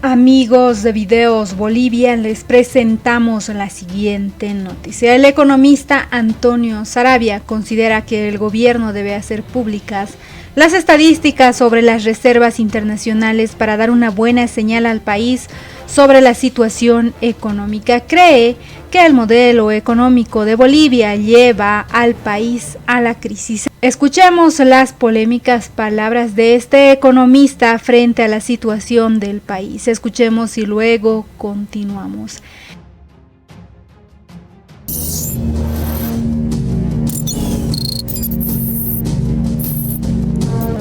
Amigos de Videos Bolivia, les presentamos la siguiente noticia. El economista Antonio Saravia considera que el gobierno debe hacer públicas las estadísticas sobre las reservas internacionales para dar una buena señal al país sobre la situación económica. Cree que el modelo económico de Bolivia lleva al país a la crisis. Escuchemos las polémicas palabras de este economista frente a la situación del país. Escuchemos y luego continuamos.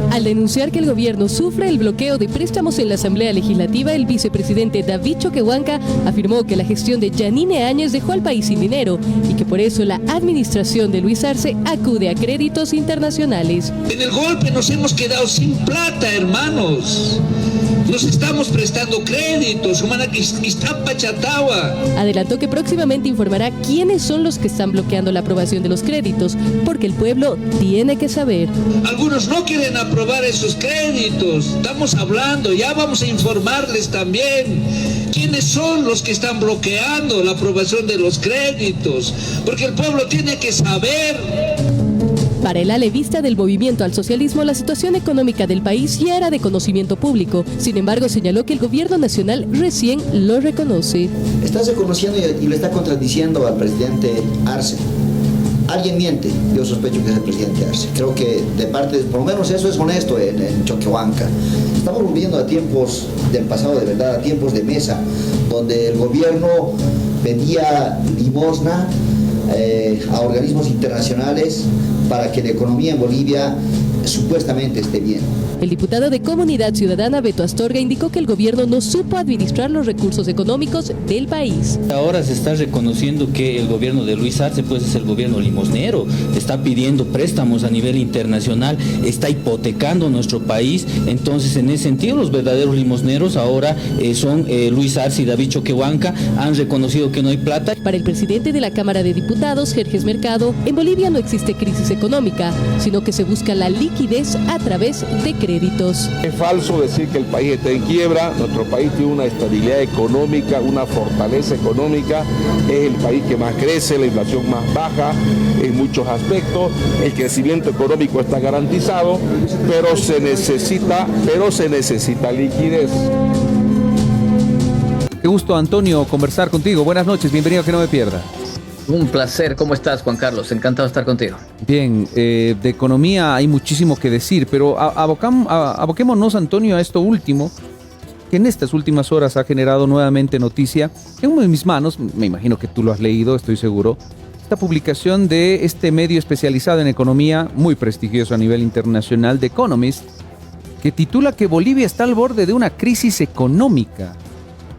Al denunciar que el gobierno sufre el bloqueo de préstamos en la Asamblea Legislativa, el vicepresidente David Choquehuanca afirmó que la gestión de Yanine Áñez dejó al país sin dinero y que por eso la administración de Luis Arce acude a créditos internacionales. En el golpe nos hemos quedado sin plata, hermanos. Nos estamos prestando créditos, Adelantó que próximamente informará quiénes son los que están bloqueando la aprobación de los créditos, porque el pueblo tiene que saber. Algunos no quieren aprobar esos créditos. Estamos hablando, ya vamos a informarles también quiénes son los que están bloqueando la aprobación de los créditos, porque el pueblo tiene que saber. Para el alevista del movimiento al socialismo, la situación económica del país ya era de conocimiento público. Sin embargo, señaló que el gobierno nacional recién lo reconoce. Está reconociendo y le está contradiciendo al presidente Arce. Alguien miente, yo sospecho que es el presidente Arce. Creo que de parte, por lo menos eso es honesto en Choquehuanca. Estamos volviendo a tiempos del pasado, de verdad, a tiempos de mesa, donde el gobierno pedía limosna a organismos internacionales para que la economía en Bolivia supuestamente esté bien. El diputado de Comunidad Ciudadana, Beto Astorga, indicó que el gobierno no supo administrar los recursos económicos del país. Ahora se está reconociendo que el gobierno de Luis Arce pues es el gobierno limosnero, está pidiendo préstamos a nivel internacional, está hipotecando nuestro país. Entonces, en ese sentido, los verdaderos limosneros ahora son Luis Arce y David Choquehuanca. Han reconocido que no hay plata. Para el presidente de la Cámara de Diputados, Jerjes Mercado, en Bolivia no existe crisis económica, sino que se busca la liquidez a través de créditos. Es falso decir que el país está en quiebra. Nuestro país tiene una estabilidad económica, una fortaleza económica, es el país que más crece, la inflación más baja en muchos aspectos, el crecimiento económico está garantizado, pero se necesita liquidez. Qué gusto, Antonio, conversar contigo. Buenas noches, bienvenido a Que No Me Pierda. Un placer, ¿cómo estás, Juan Carlos? Encantado de estar contigo. Bien, de economía hay muchísimo que decir, pero aboquémonos, Antonio, a esto último, que en estas últimas horas ha generado nuevamente noticia. En una de mis manos, me imagino que tú lo has leído, estoy seguro, esta publicación de este medio especializado en economía, muy prestigioso a nivel internacional, The Economist, que titula que Bolivia está al borde de una crisis económica.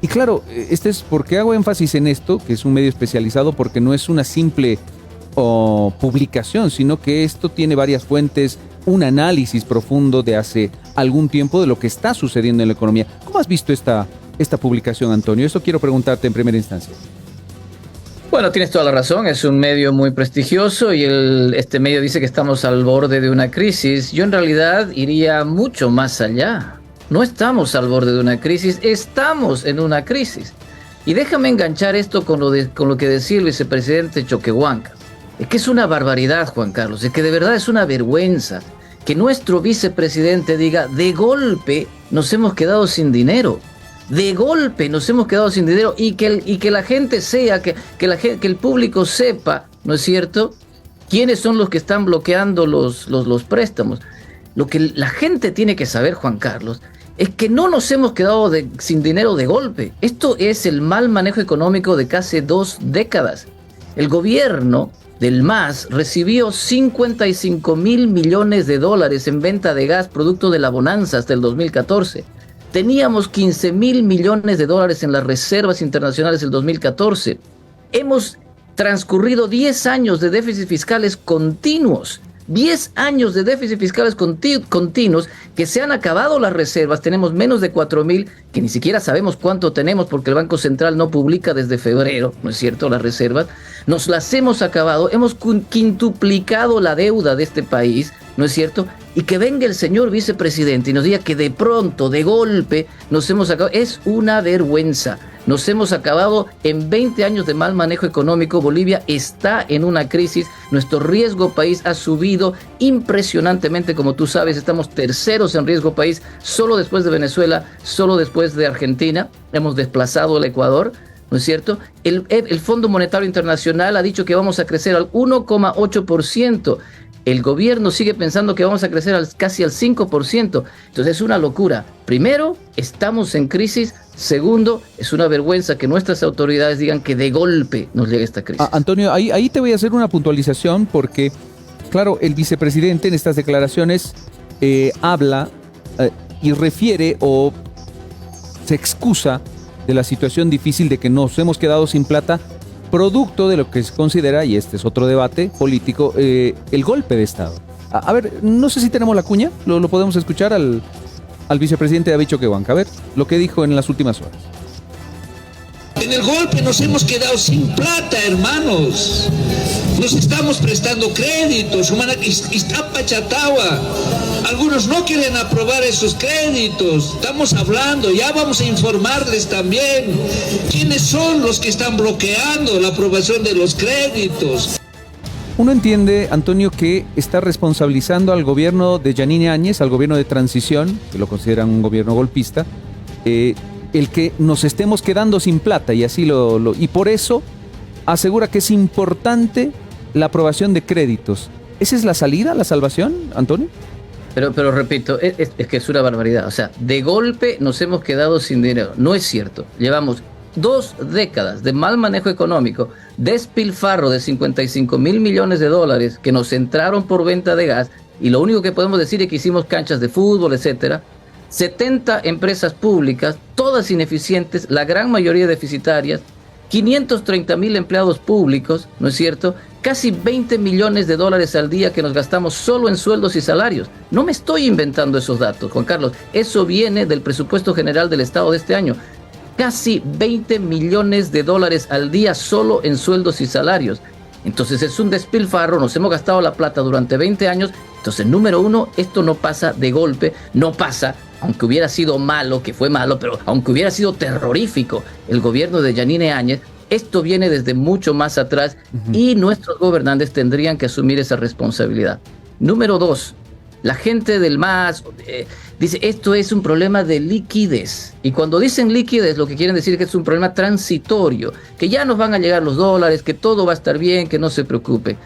Y claro, este es porque hago énfasis en esto, que es un medio especializado, porque no es una simple publicación, sino que esto tiene varias fuentes, un análisis profundo de hace algún tiempo de lo que está sucediendo en la economía. ¿Cómo has visto esta publicación, Antonio? Eso quiero preguntarte en primera instancia. Bueno, tienes toda la razón, es un medio muy prestigioso y este medio dice que estamos al borde de una crisis. Yo en realidad iría mucho más allá. No estamos al borde de una crisis, estamos en una crisis. Y déjame enganchar esto con lo que decía el vicepresidente Choquehuanca. Es que es una barbaridad, Juan Carlos, es que de verdad es una vergüenza que nuestro vicepresidente diga, de golpe nos hemos quedado sin dinero. De golpe nos hemos quedado sin dinero y que la gente sea, que el público sepa, ¿no es cierto?, quiénes son los que están bloqueando los préstamos. Lo que la gente tiene que saber, Juan Carlos, es que no nos hemos quedado sin dinero de golpe. Esto es el mal manejo económico de casi 2 décadas. El gobierno del MAS recibió 55.000 millones de dólares en venta de gas producto de la bonanza hasta el 2014. Teníamos 15.000 millones de dólares en las reservas internacionales del 2014. Hemos transcurrido 10 años de déficits fiscales continuos. 10 años de déficit fiscales continuos, que se han acabado las reservas. Tenemos menos de 4.000, que ni siquiera sabemos cuánto tenemos porque el Banco Central no publica desde febrero, ¿no es cierto?, las reservas. Nos las hemos acabado, hemos quintuplicado la deuda de este país ¿no es cierto? Y que venga el señor vicepresidente y nos diga que de pronto, de golpe, nos hemos acabado. Es una vergüenza. Nos hemos acabado en 20 años de mal manejo económico. Bolivia está en una crisis. Nuestro riesgo país ha subido impresionantemente. Como tú sabes, estamos terceros en riesgo país, solo después de Venezuela, solo después de Argentina. Hemos desplazado al Ecuador, ¿no es cierto? El Fondo Monetario Internacional ha dicho que vamos a crecer al 1,8%. El gobierno sigue pensando que vamos a crecer casi al 5%. Entonces es una locura. Primero, estamos en crisis. Segundo, es una vergüenza que nuestras autoridades digan que de golpe nos llegue esta crisis. Antonio, ahí te voy a hacer una puntualización porque, claro, el vicepresidente en estas declaraciones habla y refiere o se excusa de la situación difícil de que nos hemos quedado sin plata, producto de lo que se considera, y este es otro debate político, el golpe de Estado. A ver, no sé si tenemos la cuña, lo podemos escuchar al vicepresidente David Choquehuanca. A ver, lo que dijo en las últimas horas. En el golpe nos hemos quedado sin plata, hermanos. Nos estamos prestando créditos, Iztapa, Chatagua. Algunos no quieren aprobar esos créditos. Estamos hablando, ya vamos a informarles también quiénes son los que están bloqueando la aprobación de los créditos. Uno entiende, Antonio, que está responsabilizando al gobierno de Yanine Áñez, al gobierno de transición, que lo consideran un gobierno golpista, el que nos estemos quedando sin plata, y así y por eso asegura que es importante la aprobación de créditos. ¿Esa es la salida, la salvación, Antonio? Pero repito, es que es una barbaridad. O sea, de golpe nos hemos quedado sin dinero. No es cierto. Llevamos 2 décadas de mal manejo económico, despilfarro de 55.000 millones de dólares que nos entraron por venta de gas, y lo único que podemos decir es que hicimos canchas de fútbol, etcétera. 70 empresas públicas, todas ineficientes, la gran mayoría deficitarias, 530.000 empleados públicos, ¿no es cierto? Casi 20 millones de dólares al día que nos gastamos solo en sueldos y salarios. No me estoy inventando esos datos, Juan Carlos. Eso viene del presupuesto general del Estado de este año. Casi 20 millones de dólares al día solo en sueldos y salarios. Entonces es un despilfarro, nos hemos gastado la plata durante 20 años. Entonces, número uno, esto no pasa de golpe, no pasa, aunque hubiera sido malo, que fue malo, pero aunque hubiera sido terrorífico el gobierno de Yanine Áñez, esto viene desde mucho más atrás y nuestros gobernantes tendrían que asumir esa responsabilidad. Número dos, la gente del MAS dice esto es un problema de liquidez. Y cuando dicen liquidez, lo que quieren decir es que es un problema transitorio, que ya nos van a llegar los dólares, que todo va a estar bien, que no se preocupe.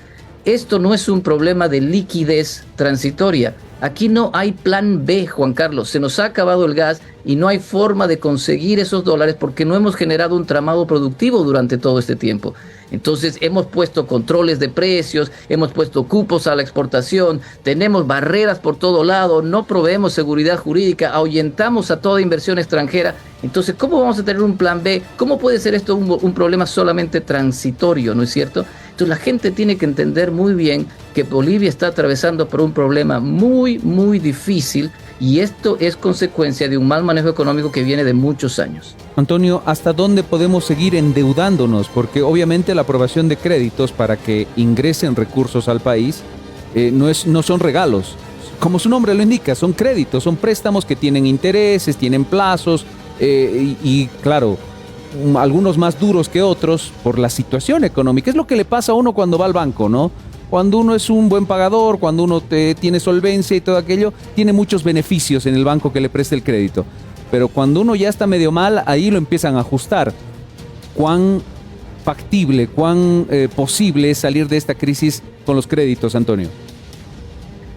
Esto no es un problema de liquidez transitoria. Aquí no hay plan B, Juan Carlos. Se nos ha acabado el gas y no hay forma de conseguir esos dólares porque no hemos generado un tramado productivo durante todo este tiempo. Entonces hemos puesto controles de precios, hemos puesto cupos a la exportación, tenemos barreras por todo lado, no proveemos seguridad jurídica, ahuyentamos a toda inversión extranjera. Entonces, ¿cómo vamos a tener un plan B? ¿Cómo puede ser esto un problema solamente transitorio, no es cierto? Entonces la gente tiene que entender muy bien que Bolivia está atravesando por un problema muy, muy difícil y esto es consecuencia de un mal manejo económico que viene de muchos años. Antonio, ¿hasta dónde podemos seguir endeudándonos? Porque obviamente la aprobación de créditos para que ingresen recursos al país no son regalos. Como su nombre lo indica, son créditos, son préstamos que tienen intereses, tienen plazos y claro, algunos más duros que otros por la situación económica. Es lo que le pasa a uno cuando va al banco, ¿no? Cuando uno es un buen pagador, cuando uno tiene solvencia y todo aquello, tiene muchos beneficios en el banco que le preste el crédito. Pero cuando uno ya está medio mal, ahí lo empiezan a ajustar. ¿Cuán factible, cuán posible es salir de esta crisis con los créditos, Antonio?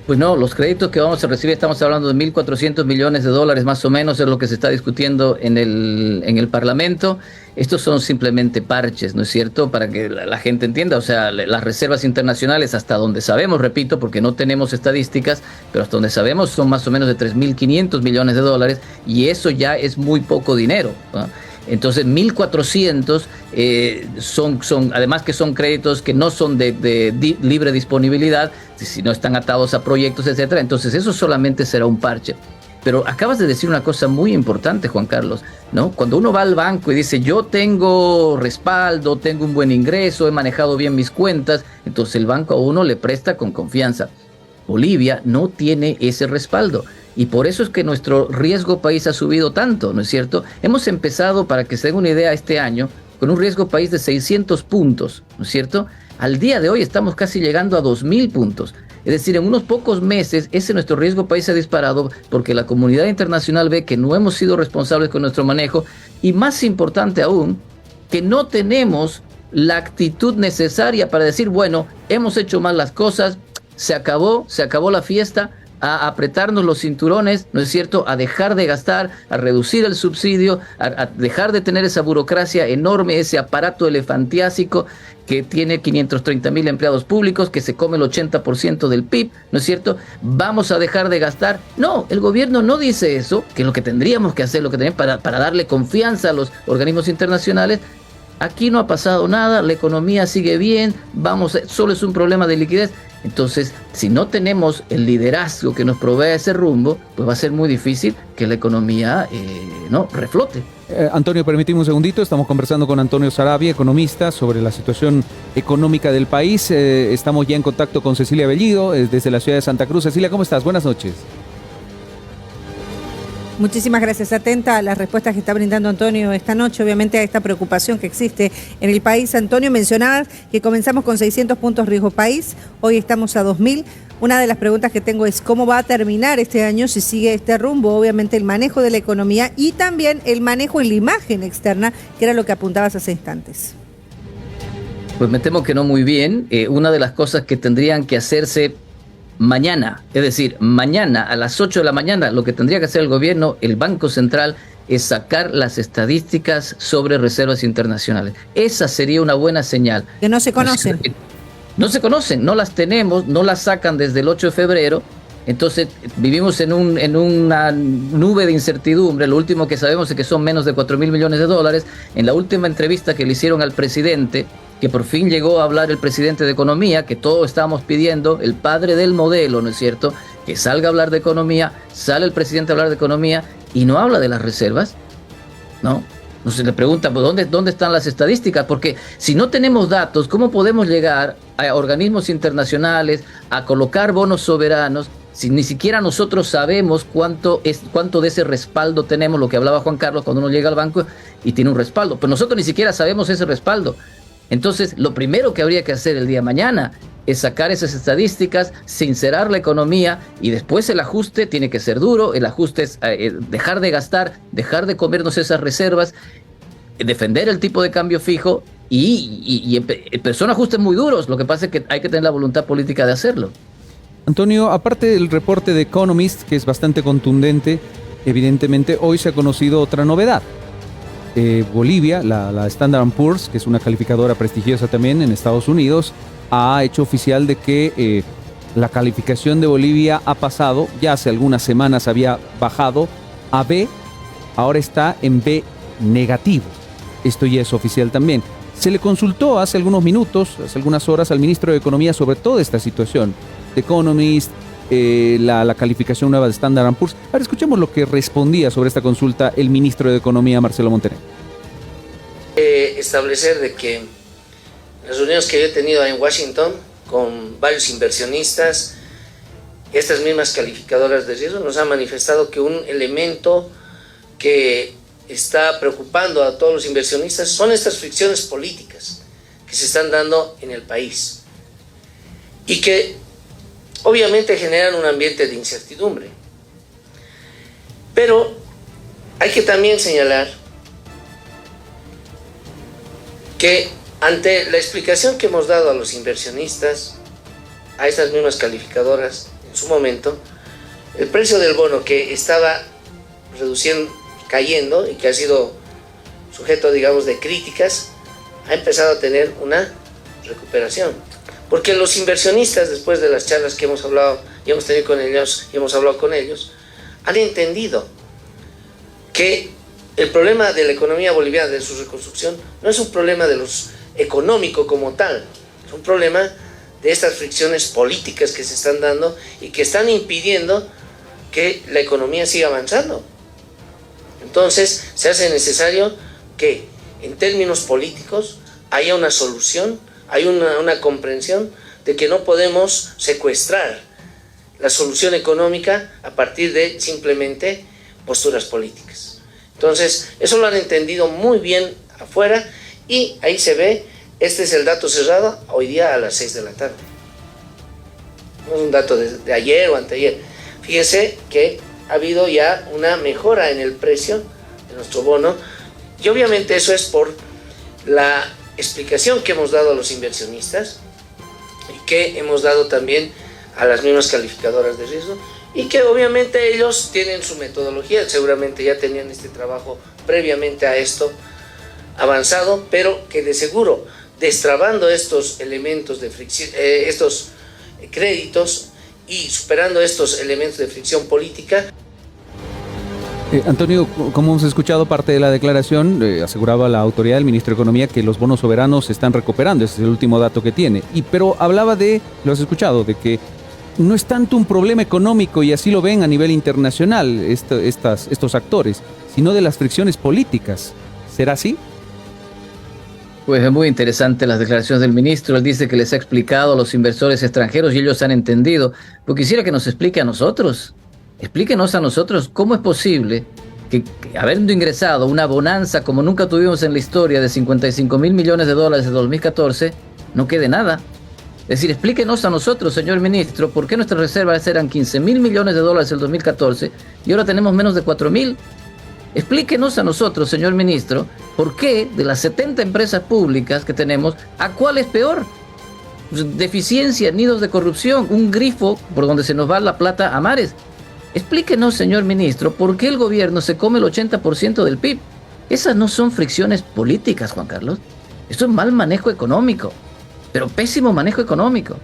Pues no, los créditos que vamos a recibir, estamos hablando de 1.400 millones de dólares más o menos, es lo que se está discutiendo en el Parlamento. Estos son simplemente parches, ¿no es cierto? Para que la gente entienda, o sea, las reservas internacionales, hasta donde sabemos, repito, porque no tenemos estadísticas, pero hasta donde sabemos son más o menos de 3.500 millones de dólares y eso ya es muy poco dinero, ¿no? Entonces 1.400 son además que son créditos que no son de libre disponibilidad, si no están atados a proyectos, etcétera. Entonces eso solamente será un parche. Pero acabas de decir una cosa muy importante, Juan Carlos, ¿no? Cuando uno va al banco y dice yo tengo respaldo, tengo un buen ingreso, he manejado bien mis cuentas, entonces el banco a uno le presta con confianza. Bolivia no tiene ese respaldo. Y por eso es que nuestro riesgo país ha subido tanto, ¿no es cierto? Hemos empezado, para que se den una idea, este año con un riesgo país de 600 puntos, ¿no es cierto? Al día de hoy estamos casi llegando a 2.000 puntos. Es decir, en unos pocos meses ese nuestro riesgo país se ha disparado porque la comunidad internacional ve que no hemos sido responsables con nuestro manejo y, más importante aún, que no tenemos la actitud necesaria para decir, bueno, hemos hecho mal las cosas, se acabó la fiesta, a apretarnos los cinturones, ¿no es cierto?, a dejar de gastar, a reducir el subsidio, a dejar de tener esa burocracia enorme, ese aparato elefantiásico que tiene 530,000 empleados públicos, que se come el 80% del PIB, ¿no es cierto? Vamos a dejar de gastar. No, el gobierno no dice eso, que es lo que tendríamos que hacer, para darle confianza a los organismos internacionales. Aquí no ha pasado nada, la economía sigue bien, solo es un problema de liquidez. Entonces, si no tenemos el liderazgo que nos provee ese rumbo, pues va a ser muy difícil que la economía reflote. Antonio, permíteme un segundito. Estamos conversando con Antonio Saravia, economista, sobre la situación económica del país. Estamos ya en contacto con Cecilia Bellido, desde la ciudad de Santa Cruz. Cecilia, ¿cómo estás? Buenas noches. Muchísimas gracias. Atenta a las respuestas que está brindando Antonio esta noche, obviamente a esta preocupación que existe en el país. Antonio, mencionabas que comenzamos con 600 puntos riesgo país, hoy estamos a 2.000. Una de las preguntas que tengo es cómo va a terminar este año si sigue este rumbo, obviamente el manejo de la economía y también el manejo en la imagen externa, que era lo que apuntabas hace instantes. Pues me temo que no muy bien. Una de las cosas que tendrían que hacerse mañana, es decir, mañana a las 8 de la mañana, lo que tendría que hacer el gobierno, el Banco Central, es sacar las estadísticas sobre reservas internacionales. Esa sería una buena señal. Que no se conocen. No se conocen, no las tenemos, no las sacan desde el 8 de febrero. Entonces vivimos en una nube de incertidumbre. Lo último que sabemos es que son menos de 4.000 millones de dólares. En la última entrevista que le hicieron al presidente, que por fin llegó a hablar el presidente de Economía, que todos estábamos pidiendo, el padre del modelo, ¿no es cierto?, que salga a hablar de economía, sale el presidente a hablar de economía y no habla de las reservas, ¿no? Entonces le pregunta, pues, ¿dónde están las estadísticas? Porque si no tenemos datos, ¿cómo podemos llegar a organismos internacionales a colocar bonos soberanos si ni siquiera nosotros sabemos cuánto de ese respaldo tenemos? Lo que hablaba Juan Carlos, cuando uno llega al banco y tiene un respaldo, pero nosotros ni siquiera sabemos ese respaldo. Entonces, lo primero que habría que hacer el día de mañana es sacar esas estadísticas, sincerar la economía y después el ajuste tiene que ser duro. El ajuste es dejar de gastar, dejar de comernos esas reservas, defender el tipo de cambio fijo pero son ajustes muy duros. Lo que pasa es que hay que tener la voluntad política de hacerlo. Antonio, aparte del reporte de Economist, que es bastante contundente, evidentemente hoy se ha conocido otra novedad. Bolivia, la Standard & Poor's, que es una calificadora prestigiosa también en Estados Unidos, ha hecho oficial de que la calificación de Bolivia ha pasado, ya hace algunas semanas había bajado a B, ahora está en B negativo. Esto ya es oficial también. Se le consultó hace algunos minutos, hace algunas horas, al ministro de Economía sobre toda esta situación. The Economist, la calificación nueva de Standard & Poor's. Ahora escuchemos lo que respondía sobre esta consulta el ministro de Economía, Marcelo Montenegro. Establecer de que las reuniones que yo he tenido en Washington con varios inversionistas, estas mismas calificadoras de riesgo nos han manifestado que un elemento que está preocupando a todos los inversionistas son estas fricciones políticas que se están dando en el país y que obviamente generan un ambiente de incertidumbre. Pero hay que también señalar que ante la explicación que hemos dado a los inversionistas, a estas mismas calificadoras en su momento, el precio del bono que estaba cayendo y que ha sido sujeto, digamos, de críticas, ha empezado a tener una recuperación. Porque los inversionistas, después de las charlas que hemos hablado y hemos tenido con ellos y hemos hablado con ellos, han entendido que el problema de la economía boliviana, de su reconstrucción, no es un problema de los económico como tal, es un problema de estas fricciones políticas que se están dando y que están impidiendo que la economía siga avanzando. Entonces, se hace necesario que, en términos políticos, haya una solución, hay una comprensión de que no podemos secuestrar la solución económica a partir de simplemente posturas políticas. Entonces, eso lo han entendido muy bien afuera y ahí se ve, este es el dato cerrado hoy día a las 6 de la tarde. No es un dato de ayer o anteayer. Fíjense que ha habido ya una mejora en el precio de nuestro bono y obviamente eso es por la explicación que hemos dado a los inversionistas y que hemos dado también a las mismas calificadoras de riesgo y que obviamente ellos tienen su metodología, seguramente ya tenían este trabajo previamente a esto avanzado, pero que de seguro destrabando estos elementos de fricción, estos créditos y superando estos elementos de fricción política. Antonio, como hemos escuchado parte de la declaración, aseguraba la autoridad del ministro de Economía que los bonos soberanos se están recuperando, ese es el último dato que tiene. Pero hablaba de, lo has escuchado, de que no es tanto un problema económico, y así lo ven a nivel internacional estos actores, sino de las fricciones políticas. ¿Será así? Pues es muy interesante las declaraciones del ministro. Él dice que les ha explicado a los inversores extranjeros y ellos han entendido. Pero quisiera que nos explique a nosotros. Explíquenos a nosotros cómo es posible que habiendo ingresado una bonanza como nunca tuvimos en la historia de 55.000 millones de dólares de 2014, no quede nada. Es decir, explíquenos a nosotros, señor ministro, por qué nuestras reservas eran 15.000 millones de dólares en 2014 y ahora tenemos menos de 4.000. Explíquenos a nosotros, señor ministro, por qué de las 70 empresas públicas que tenemos, ¿a cuál es peor? Deficiencia, nidos de corrupción, un grifo por donde se nos va la plata a mares. Explíquenos, señor ministro, por qué el gobierno se come el 80% del PIB. Esas no son fricciones políticas, Juan Carlos. Esto es mal manejo económico, pero pésimo manejo económico.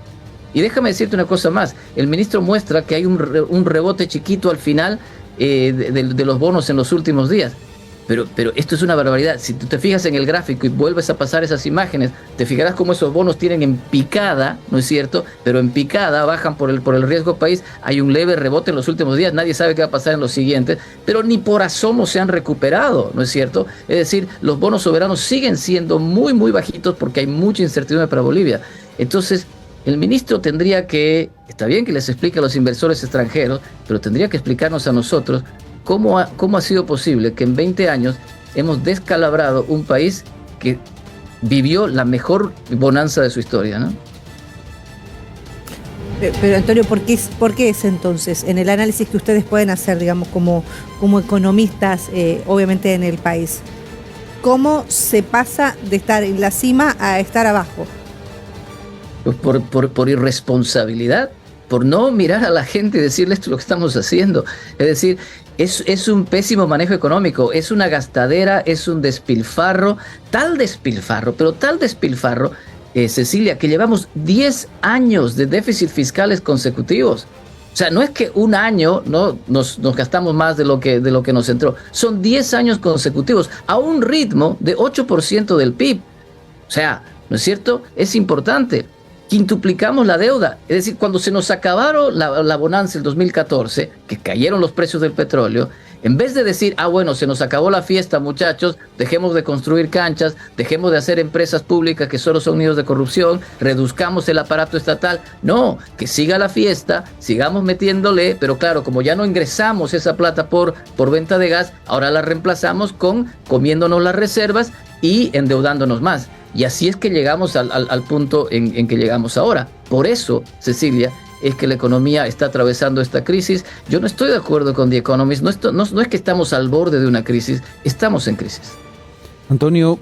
Y déjame decirte una cosa más. El ministro muestra que hay un rebote chiquito al final de los bonos en los últimos días. Pero esto es una barbaridad. Si tú te fijas en el gráfico y vuelves a pasar esas imágenes, te fijarás cómo esos bonos tienen en picada, ¿no es cierto? Pero en picada bajan por el riesgo país. Hay un leve rebote en los últimos días. Nadie sabe qué va a pasar en los siguientes. Pero ni por asomo se han recuperado, ¿no es cierto? Es decir, los bonos soberanos siguen siendo muy, muy bajitos porque hay mucha incertidumbre para Bolivia. Entonces, el ministro tendría que, está bien que les explique a los inversores extranjeros, pero tendría que explicarnos a nosotros cómo ha sido posible que en 20 años hemos descalabrado un país que vivió la mejor bonanza de su historia, ¿no? Pero Antonio, ¿por qué es entonces, en el análisis que ustedes pueden hacer, digamos, como economistas, obviamente en el país, cómo se pasa de estar en la cima a estar abajo? Pues por irresponsabilidad, por no mirar a la gente y decirle esto es lo que estamos haciendo. Es decir, es un pésimo manejo económico, es una gastadera, es un despilfarro, tal despilfarro, Cecilia, que llevamos 10 años de déficit fiscales consecutivos. O sea, no es que un año no nos gastamos más de lo que nos entró, son 10 años consecutivos a un ritmo de 8% del PIB. O sea, ¿no es cierto? Es importante. Quintuplicamos la deuda, es decir, cuando se nos acabaron la bonanza el 2014, que cayeron los precios del petróleo, en vez de decir, bueno, se nos acabó la fiesta, muchachos, dejemos de construir canchas, dejemos de hacer empresas públicas que solo son nidos de corrupción, reduzcamos el aparato estatal, no, que siga la fiesta, sigamos metiéndole, pero claro, como ya no ingresamos esa plata por venta de gas, ahora la reemplazamos con comiéndonos las reservas y endeudándonos más. Y así es que llegamos al punto en que llegamos ahora. Por eso, Cecilia, es que la economía está atravesando esta crisis. Yo no estoy de acuerdo con The Economist. No es que estamos al borde de una crisis, estamos en crisis. Antonio,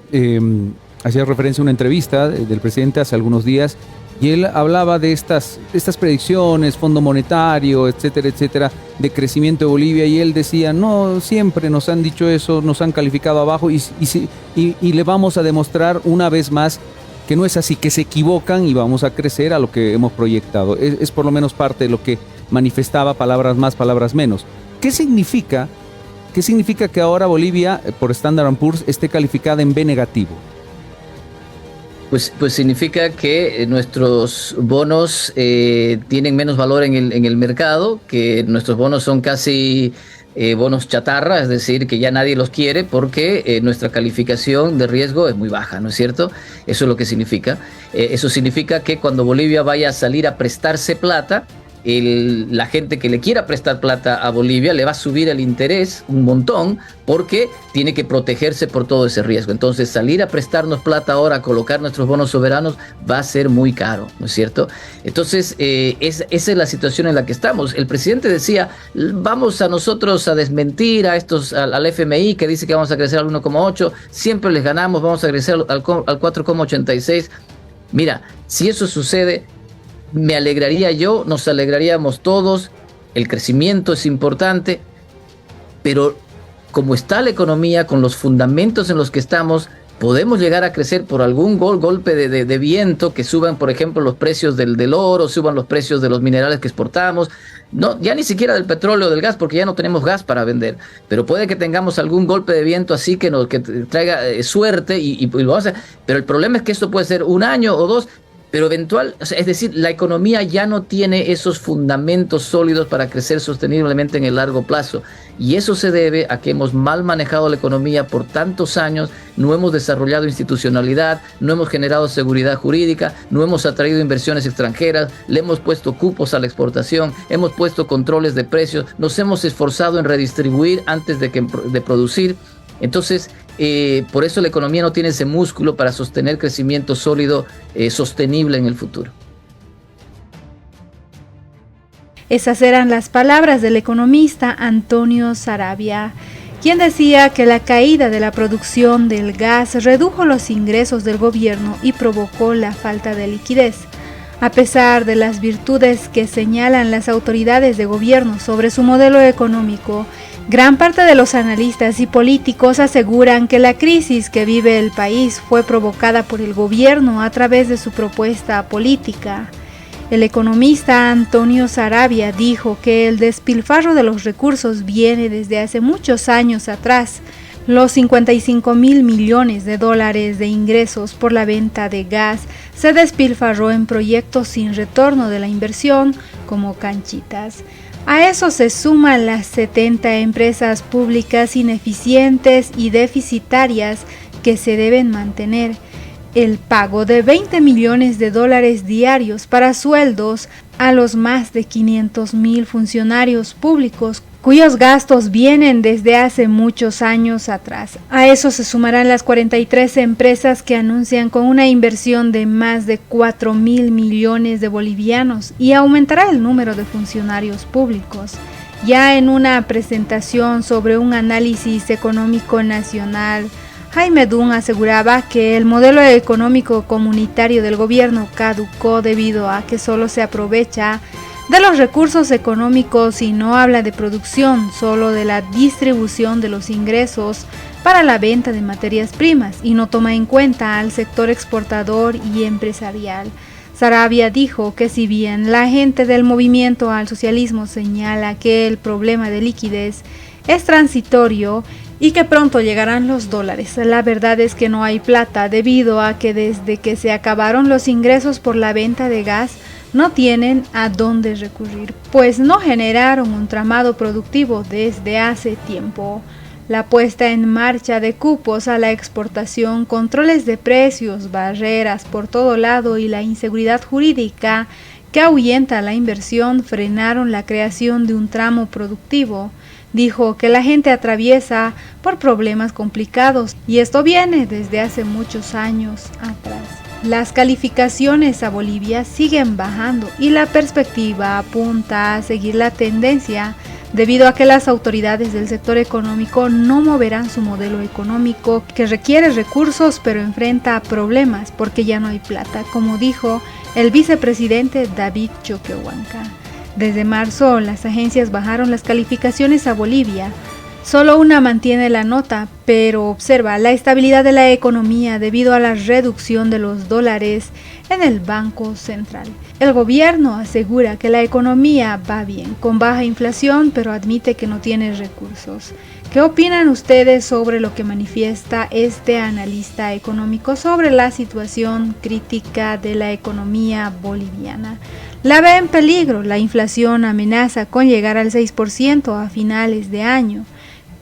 hacía referencia a una entrevista del presidente hace algunos días y él hablaba de estas predicciones, Fondo Monetario, etcétera, etcétera, de crecimiento de Bolivia, y él decía, no, siempre nos han dicho eso, nos han calificado abajo y le vamos a demostrar una vez más que no es así, que se equivocan y vamos a crecer a lo que hemos proyectado. Es por lo menos parte de lo que manifestaba, palabras más, palabras menos. ¿Qué significa que ahora Bolivia, por Standard & Poor's, esté calificada en B negativo? Pues significa que nuestros bonos tienen menos valor en el mercado, que nuestros bonos son casi bonos chatarra, es decir, que ya nadie los quiere porque nuestra calificación de riesgo es muy baja, ¿no es cierto? Eso es lo que significa. Eso significa que cuando Bolivia vaya a salir a prestarse plata, la gente que le quiera prestar plata a Bolivia le va a subir el interés un montón porque tiene que protegerse por todo ese riesgo. Entonces salir a prestarnos plata ahora, a colocar nuestros bonos soberanos, va a ser muy caro, ¿no es cierto? Entonces esa es la situación en la que estamos. El presidente decía, vamos a nosotros a desmentir a estos, al FMI que dice que vamos a crecer al 1,8, siempre les ganamos, vamos a crecer al 4,86. Mira, si eso sucede, me alegraría yo, nos alegraríamos todos, el crecimiento es importante, pero como está la economía, con los fundamentos en los que estamos, podemos llegar a crecer por algún golpe de viento, que suban, por ejemplo, los precios del oro, suban los precios de los minerales que exportamos, no, ya ni siquiera del petróleo o del gas, porque ya no tenemos gas para vender, pero puede que tengamos algún golpe de viento así que traiga suerte y lo hace, pero el problema es que esto puede ser un año o dos, pero eventual, o sea, es decir, la economía ya no tiene esos fundamentos sólidos para crecer sosteniblemente en el largo plazo. Y eso se debe a que hemos mal manejado la economía por tantos años, no hemos desarrollado institucionalidad, no hemos generado seguridad jurídica, no hemos atraído inversiones extranjeras, le hemos puesto cupos a la exportación, hemos puesto controles de precios, nos hemos esforzado en redistribuir antes de producir. Entonces, por eso la economía no tiene ese músculo para sostener crecimiento sólido, sostenible en el futuro. Esas eran las palabras del economista Antonio Saravia, quien decía que la caída de la producción del gas redujo los ingresos del gobierno y provocó la falta de liquidez. A pesar de las virtudes que señalan las autoridades de gobierno sobre su modelo económico, gran parte de los analistas y políticos aseguran que la crisis que vive el país fue provocada por el gobierno a través de su propuesta política. El economista Antonio Saravia dijo que el despilfarro de los recursos viene desde hace muchos años atrás. Los 55.000 millones de dólares de ingresos por la venta de gas se despilfarró en proyectos sin retorno de la inversión, como Canchitas. A eso se suman las 70 empresas públicas ineficientes y deficitarias que se deben mantener, el pago de 20 millones de dólares diarios para sueldos a los más de 500.000 funcionarios públicos, cuyos gastos vienen desde hace muchos años atrás. A eso se sumarán las 43 empresas que anuncian con una inversión de más de 4.000 millones de bolivianos y aumentará el número de funcionarios públicos. Ya en una presentación sobre un análisis económico nacional, Jaime Dun aseguraba que el modelo económico comunitario del gobierno caducó debido a que solo se aprovecha de los recursos económicos y no habla de producción, solo de la distribución de los ingresos para la venta de materias primas y no toma en cuenta al sector exportador y empresarial. Saravia dijo que si bien la gente del movimiento al socialismo señala que el problema de liquidez es transitorio y que pronto llegarán los dólares, la verdad es que no hay plata debido a que desde que se acabaron los ingresos por la venta de gas no tienen a dónde recurrir, pues no generaron un tramado productivo desde hace tiempo. La puesta en marcha de cupos a la exportación, controles de precios, barreras por todo lado y la inseguridad jurídica que ahuyenta la inversión frenaron la creación de un tramo productivo. Dijo que la gente atraviesa por problemas complicados y esto viene desde hace muchos años atrás. Las calificaciones a Bolivia siguen bajando y la perspectiva apunta a seguir la tendencia debido a que las autoridades del sector económico no moverán su modelo económico que requiere recursos pero enfrenta problemas porque ya no hay plata, como dijo el vicepresidente David Choquehuanca. Desde marzo, las agencias bajaron las calificaciones a Bolivia. Solo una mantiene la nota, pero observa la estabilidad de la economía debido a la reducción de los dólares en el Banco Central. El gobierno asegura que la economía va bien, con baja inflación, pero admite que no tiene recursos. ¿Qué opinan ustedes sobre lo que manifiesta este analista económico sobre la situación crítica de la economía boliviana? La ve en peligro, la inflación amenaza con llegar al 6% a finales de año,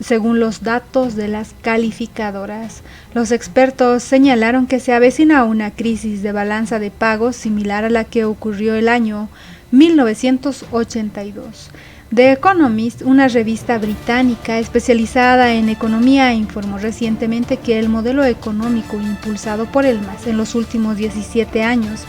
según los datos de las calificadoras. Los expertos señalaron que se avecina una crisis de balanza de pagos similar a la que ocurrió el año 1982. The Economist, una revista británica especializada en economía, informó recientemente que el modelo económico impulsado por el MAS en los últimos 17 años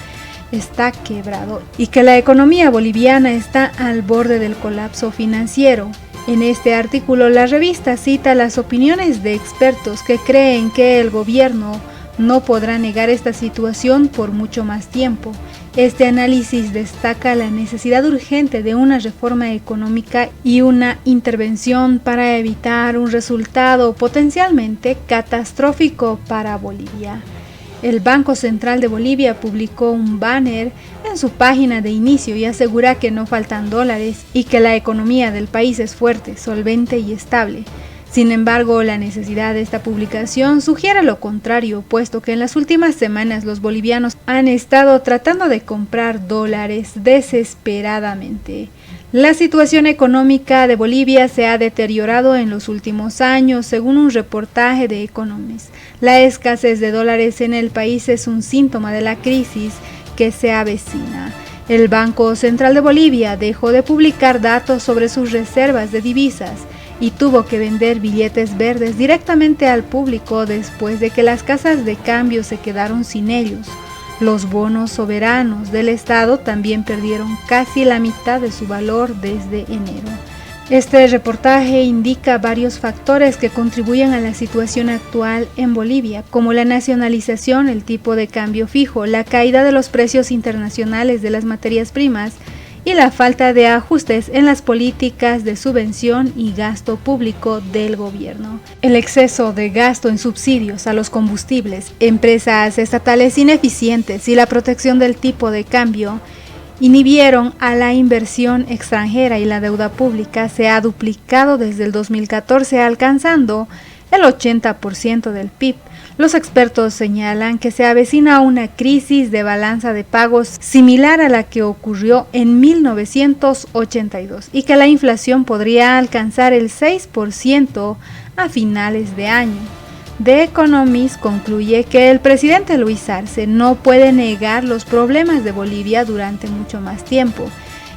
está quebrado y que la economía boliviana está al borde del colapso financiero. En este artículo, la revista cita las opiniones de expertos que creen que el gobierno no podrá negar esta situación por mucho más tiempo. Este análisis destaca la necesidad urgente de una reforma económica y una intervención para evitar un resultado potencialmente catastrófico para Bolivia. El Banco Central de Bolivia publicó un banner en su página de inicio y asegura que no faltan dólares y que la economía del país es fuerte, solvente y estable. Sin embargo, la necesidad de esta publicación sugiere lo contrario, puesto que en las últimas semanas los bolivianos han estado tratando de comprar dólares desesperadamente. La situación económica de Bolivia se ha deteriorado en los últimos años, según un reportaje de Economist. La escasez de dólares en el país es un síntoma de la crisis que se avecina. El Banco Central de Bolivia dejó de publicar datos sobre sus reservas de divisas y tuvo que vender billetes verdes directamente al público después de que las casas de cambio se quedaron sin ellos. Los bonos soberanos del Estado también perdieron casi la mitad de su valor desde enero. Este reportaje indica varios factores que contribuyen a la situación actual en Bolivia, como la nacionalización, el tipo de cambio fijo, la caída de los precios internacionales de las materias primas y la falta de ajustes en las políticas de subvención y gasto público del gobierno. El exceso de gasto en subsidios a los combustibles, empresas estatales ineficientes y la protección del tipo de cambio inhibieron a la inversión extranjera y la deuda pública se ha duplicado desde el 2014, alcanzando el 80% del PIB. Los expertos señalan que se avecina una crisis de balanza de pagos similar a la que ocurrió en 1982 y que la inflación podría alcanzar el 6% a finales de año. The Economist concluye que el presidente Luis Arce no puede negar los problemas de Bolivia durante mucho más tiempo.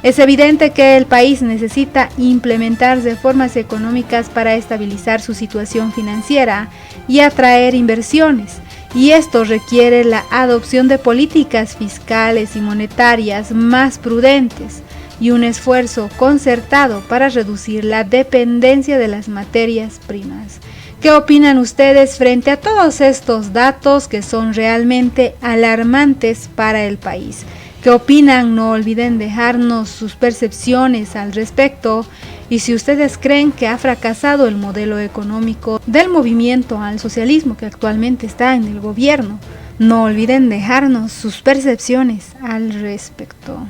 Es evidente que el país necesita implementar reformas económicas para estabilizar su situación financiera y atraer inversiones, y esto requiere la adopción de políticas fiscales y monetarias más prudentes y un esfuerzo concertado para reducir la dependencia de las materias primas. ¿Qué opinan ustedes frente a todos estos datos que son realmente alarmantes para el país? ¿Qué opinan? No olviden dejarnos sus percepciones al respecto y si ustedes creen que ha fracasado el modelo económico del movimiento al socialismo que actualmente está en el gobierno. No olviden dejarnos sus percepciones al respecto.